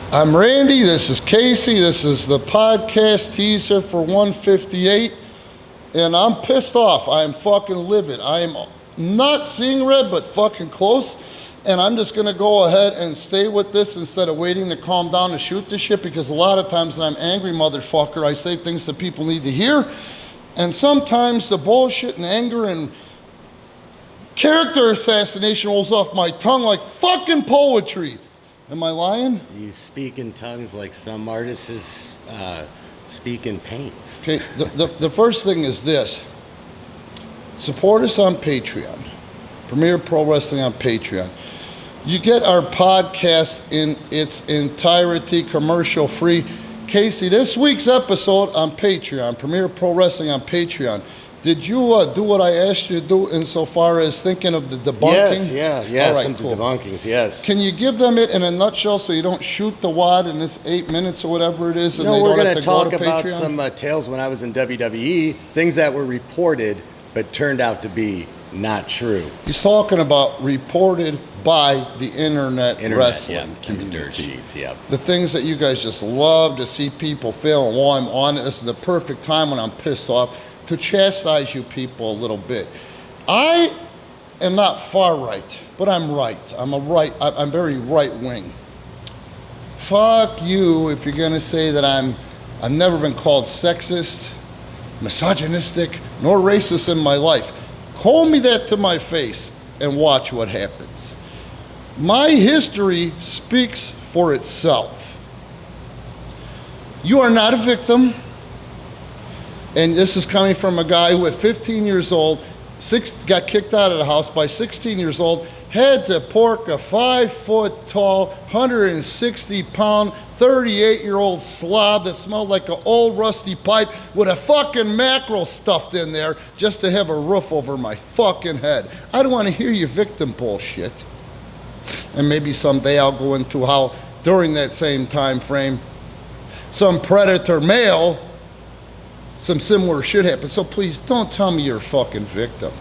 I'm Randy, this is Casey, this is the podcast teaser for 158, and I'm pissed off. I am fucking livid. I am not seeing red, but fucking close, and I'm just gonna go ahead and stay with this instead of waiting to calm down and shoot this shit, because a lot of times when I'm angry, motherfucker, I say things that people need to hear, and sometimes the bullshit and anger and character assassination rolls off my tongue like fucking poetry. Am I lying? You speak in tongues like some artists speak in paints. Okay, the first thing is this. Support us on Patreon. Premier Pro Wrestling on Patreon. You get our podcast in its entirety, commercial free. Casey, this week's episode on Patreon, Premier Pro Wrestling on Patreon. Did you do what I asked you to do insofar as thinking of the debunking? Yes, All right, some cool. debunkings, yes. Can you give them it in a nutshell so you don't shoot the wad in this 8 minutes or whatever it is? And they we're don't going have to to go talk to about Patreon? some tales when I was in WWE, things that were reported but turned out to be not true. He's talking about reported by the internet wrestling community. Dirt sheets, yep. The things that you guys just love to see people fail, and while I'm on it, this is the perfect time when I'm pissed off to chastise you people a little bit. I am not far right, but I'm right. I'm very right wing. Fuck you if you're gonna say that I've never been called sexist, misogynistic, nor racist in my life. Call me that to my face and watch what happens. My history speaks for itself. You are not a victim. And this is coming from a guy who at 15 years old, got kicked out of the house by 16 years old, had to pork a 5-foot-tall, 160-pound, 38-year-old slob that smelled like an old rusty pipe with a fucking mackerel stuffed in there just to have a roof over my fucking head. I don't want to hear your victim bullshit. And maybe someday I'll go into how during that same time frame, some predator male, some similar shit happened. So please don't tell me you're a fucking victim.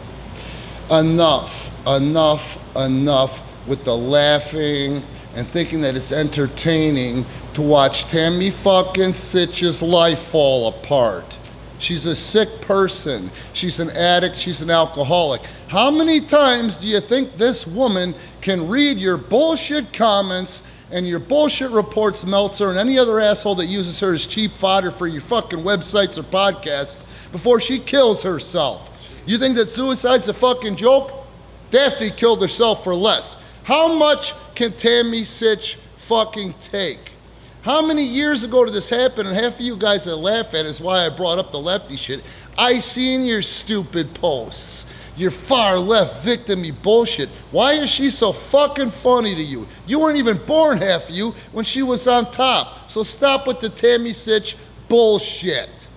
Enough with the laughing and thinking that it's entertaining to watch Tammy fucking Sytch's life fall apart. She's a sick person. She's an addict. She's an alcoholic. How many times do you think this woman can read your bullshit comments and your bullshit reports, Meltzer, and any other asshole that uses her as cheap fodder for your fucking websites or podcasts before she kills herself? You think that suicide's a fucking joke? Daphne killed herself for less. How much can Tammy Sytch fucking take? How many years ago did this happen? And half of you guys that laugh at it is why I brought up the lefty shit. I seen your stupid posts. Your far left victim-y bullshit. Why is she so fucking funny to you? You weren't even born, half of you, when she was on top. So stop with the Tammy Sytch bullshit.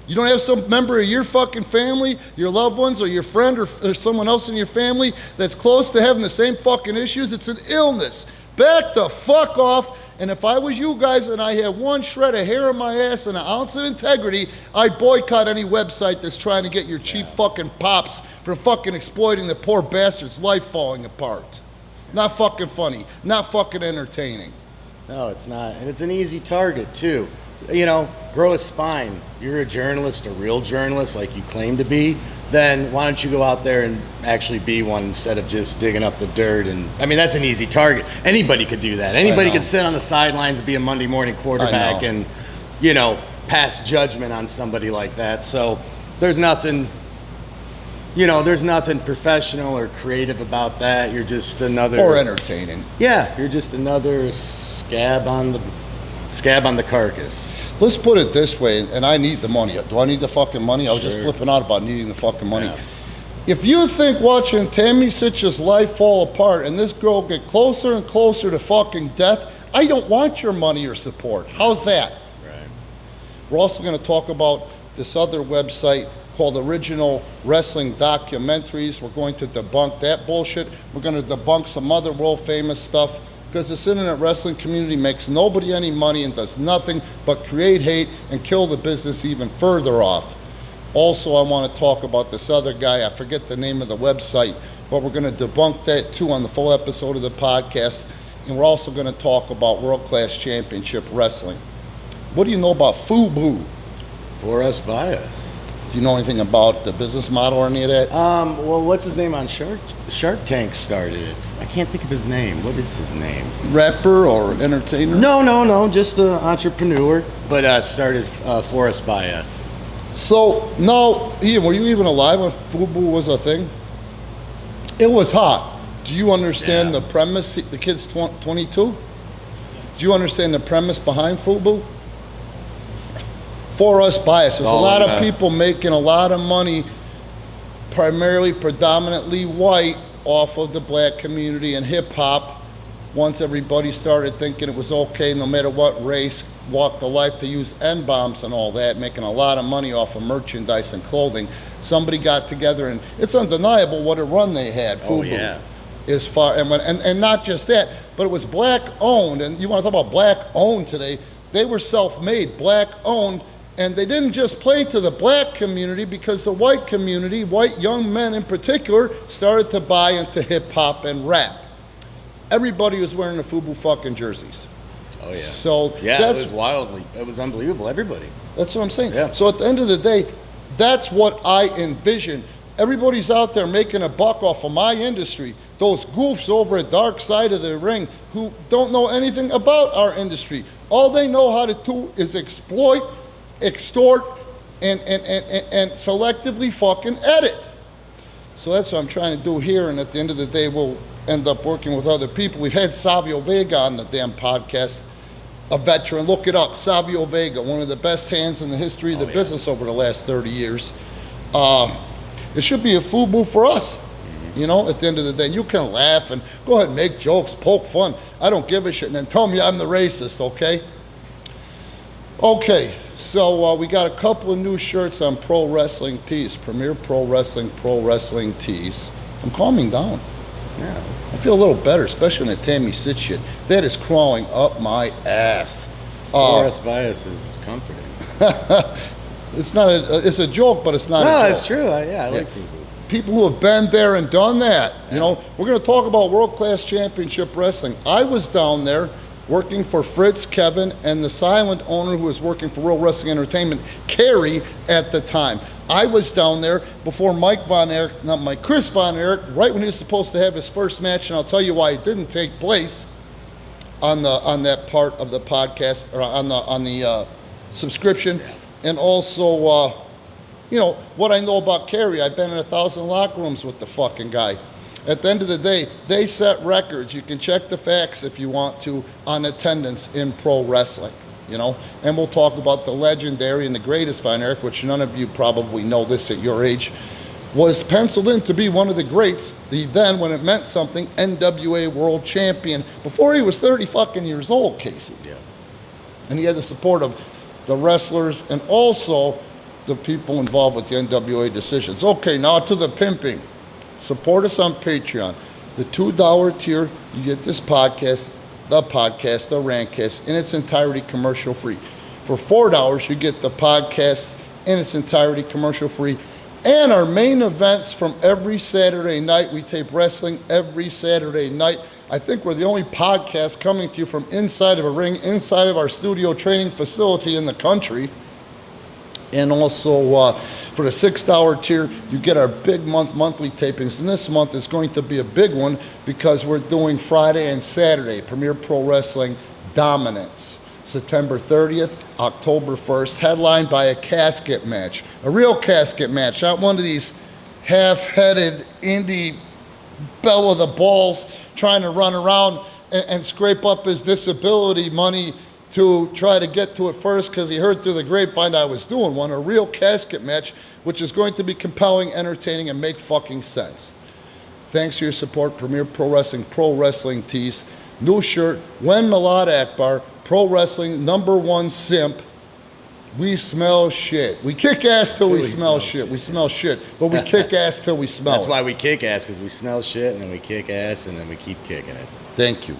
You don't have some member of your fucking family, your loved ones, or your friend, or someone else in your family that's close to having the same fucking issues? It's an illness. Back the fuck off. And if I was you guys and I had one shred of hair in my ass and an ounce of integrity, I'd boycott any website that's trying to get your cheap fucking pops for fucking exploiting the poor bastard's life falling apart. Not fucking funny. Not fucking entertaining. No, it's not. And it's an easy target, too. You know, grow a spine. You're a journalist, a real journalist like you claim to be, then why don't you go out there and actually be one instead of just digging up the dirt? And I mean, that's an easy target. Anybody could do that. Anybody could sit on the sidelines and be a Monday morning quarterback and, you know, pass judgment on somebody like that. So there's nothing, you know, there's nothing professional or creative about that. You're just another... Or entertaining. Yeah, you're just another scab on the carcass. Let's put it this way, and I need the money. Do I need the fucking money? I was just Sure. flipping out about needing the fucking money. Yeah. If you think watching Tammy Sytch's life fall apart and this girl get closer and closer to fucking death, I don't want your money or support. How's that? Right. We're also going to talk about this other website called Original Wrestling Documentaries. We're going to debunk that bullshit. We're going to debunk some other world famous stuff, because this internet wrestling community makes nobody any money and does nothing but create hate and kill the business even further off. Also, I want to talk about this other guy. I forget the name of the website, but we're going to debunk that too on the full episode of the podcast. and we're also going to talk about World Class Championship Wrestling. What do you know about FUBU? For us, by us. Do you know anything about the business model or any of that? Well, what's his name on Shark Tank started it? I can't think of his name. What is his name? Rapper or entertainer? No, just an entrepreneur, but started For Us, By Us. So, now, Ian, were you even alive when FUBU was a thing? It was hot. Do you understand the premise? The kid's 22? Do you understand the premise behind FUBU? For Us, By Us. There's a lot of people making a lot of money, predominantly white, off of the black community and hip hop. Once everybody started thinking it was okay, no matter what race, walk of life, to use N-bombs and all that, making a lot of money off of merchandise and clothing. Somebody got together, and it's undeniable what a run they had. FUBU. Oh, yeah. As far and not just that, but it was black owned. And you want to talk about black owned today? They were self-made, black owned. And they didn't just play to the black community, because the white community, white young men in particular, started to buy into hip hop and rap. Everybody was wearing the FUBU fucking jerseys. Oh yeah. So yeah, it was unbelievable. Everybody. That's what I'm saying. Yeah. So at the end of the day, that's what I envision. Everybody's out there making a buck off of my industry. Those goofs over at Dark Side of the Ring who don't know anything about our industry. All they know how to do is exploit, extort, and selectively fucking edit. So that's what I'm trying to do here, and at the end of the day, we'll end up working with other people. We've had Vega on the damn podcast, a veteran. Look it up, Savio Vega, one of the best hands in the history of the business over the last 30 years. It should be a FUBU for us. You know, at the end of the day, you can laugh and go ahead and make jokes, poke fun. I don't give a shit. And then tell me I'm the racist, okay? Okay, so we got a couple of new shirts on Pro Wrestling Tees, Premier Pro Wrestling Tees. I'm calming down. Yeah. I feel a little better, especially in the Tammy Sytch shit. That is crawling up my ass. For Us, By Us is comforting. It's not it's a joke, but it's not a joke. No, it's true. I like FUBU. People who have been there and done that. You know, we're going to talk about World Class Championship Wrestling. I was down there working for Fritz, Kevin, and the silent owner who was working for Real Wrestling Entertainment, Kerry, at the time. I was down there before Chris Von Erich, right when he was supposed to have his first match, and I'll tell you why it didn't take place on that part of the podcast, or on the subscription. And also, you know, what I know about Kerry, I've been in 1,000 locker rooms with the fucking guy. At the end of the day, they set records. You can check the facts if you want to on attendance in pro wrestling, you know. And we'll talk about the legendary and the greatest Von Erich, which none of you probably know this at your age, was penciled in to be one of the greats. The then, when it meant something, NWA World Champion before he was 30 fucking years old, Casey. Yeah. And he had the support of the wrestlers and also the people involved with the NWA decisions. Okay, now to the pimping. Support us on Patreon. The $2 tier, you get this podcast, the Rantcast, in its entirety commercial free. For $4, you get the podcast in its entirety commercial free. And our main events from every Saturday night. We tape wrestling every Saturday night. I think we're the only podcast coming to you from inside of a ring, inside of our studio training facility in the country. And also, for the $6 tier, you get our big monthly tapings. And this month is going to be a big one because we're doing Friday and Saturday, Premier Pro Wrestling Dominance. September 30th, October 1st, headlined by a casket match. A real casket match, not one of these half-headed indie bell of the balls trying to run around and scrape up his disability money to try to get to it first because he heard through the grapevine I was doing one. A real casket match, which is going to be compelling, entertaining, and make fucking sense. Thanks for your support, Premier Pro Wrestling Tees. New shirt, Wen Milad Akbar, Pro Wrestling #1 simp. We smell shit. We kick ass till we smell shit. We smell shit, but we kick ass till we smell That's it. why we kick ass, because we smell shit, and then we kick ass, and then we keep kicking it. Thank you.